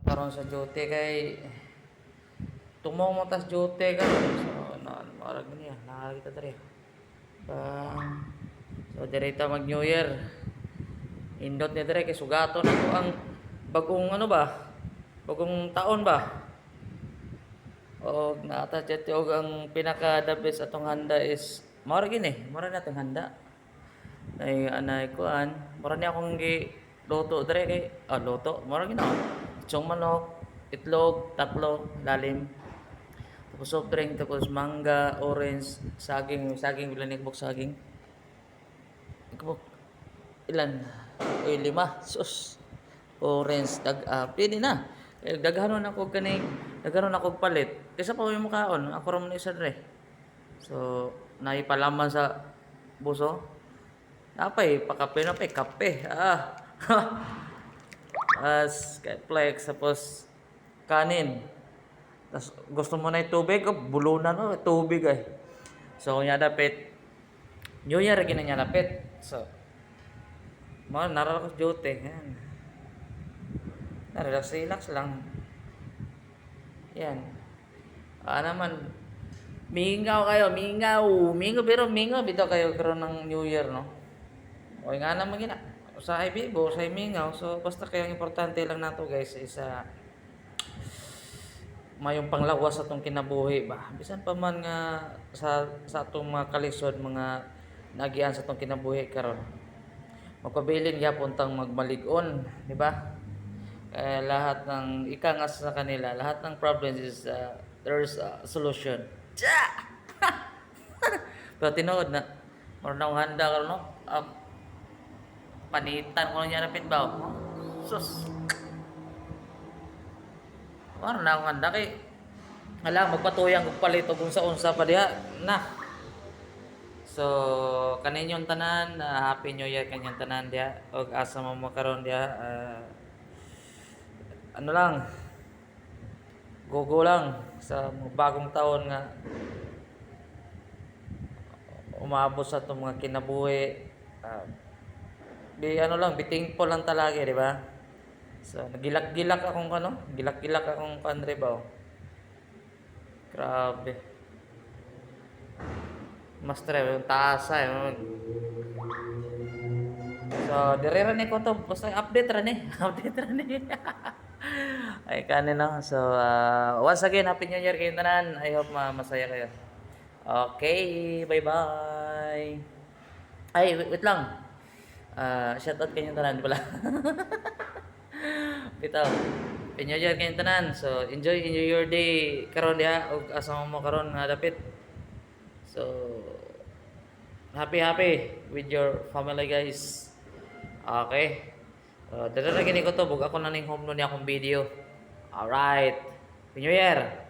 Karon sa jote kay tumong mo tas jote karon. So marag niya, nakakita diri. Bang. So direta mag New Year. Indot ni diri kay sugaton ako ang bagong ano ba? Bagong taon ba? O naata jet og ang pinaka the best atong handa is mao gini, mao na atong handa. Ay anay kuan, mura ni akong gi luto diri kay luto, mura gina. Chong manok, itlog, tatlo, lalim. Tapos soft drink, tapos mangga, orange, saging bilang ni kubok saging. Kubok ilan? Oy, 5. Sus. Orange pili na. Daghanon ako kaning daghanon ako palit. Kaysa pa mo kaon, ako ra man isa dre. So, naipalaman sa buso. Napay pakape na pay kape. As flex tapos kanin. Tapos gusto mo na yung tubig, bulunan tubig ay. So, kunya dapit New Year gina niya dapit. So, narar ko jote yan. Relax lang. Yan. Naman mingaw kayo, mingaw pero mingaw bitaw kayo karon ng New Year no. O nga naman gina. Usahay bibo, usahay mingaw. So basta kaya ang importante lang nato guys is mayong panglawas sa atong kinabuhi ba. Bisan pa man nga sa atong mga kalisod, mga nagian sa atong kinabuhi karon. Magpabilin gyapon tang magmalig-on, di ba? Lahat ng ika nga sa kanila, lahat ng problems is there's a solution. Pero tinuod na mura na handa karon no. Panitan ko niya rapid ba? Sus. Mura na akong handa kay hala magpatuyang og palit og unsa-unsa pa diha na. So kaninyong tanan, happy new year kanyang tanan diha og asa mo makaron diha ano lang go lang sa bagong taon nga umabot sa itong mga kinabuhi ano lang bitingpo lang talaga di ba? So nagilak-gilak akong gilak-gilak akong pandre ba grabe mas yung taasa so dire ra ni ko to basta update ra ni ay kanin lang. So, once again, Happy New Year kayo tanan. I hope masaya kayo. Okay, bye-bye. Ay, wait lang. Shoutout kayo tanan pala. Bitaw. Happy New Year kayo tanan. So, enjoy your day. Karon diha og asa mo karon nga dapit. So, happy with your family guys. Okay. Dala na gini ko to, bug ako na ning home nun akong video. Alright. Happy New Year!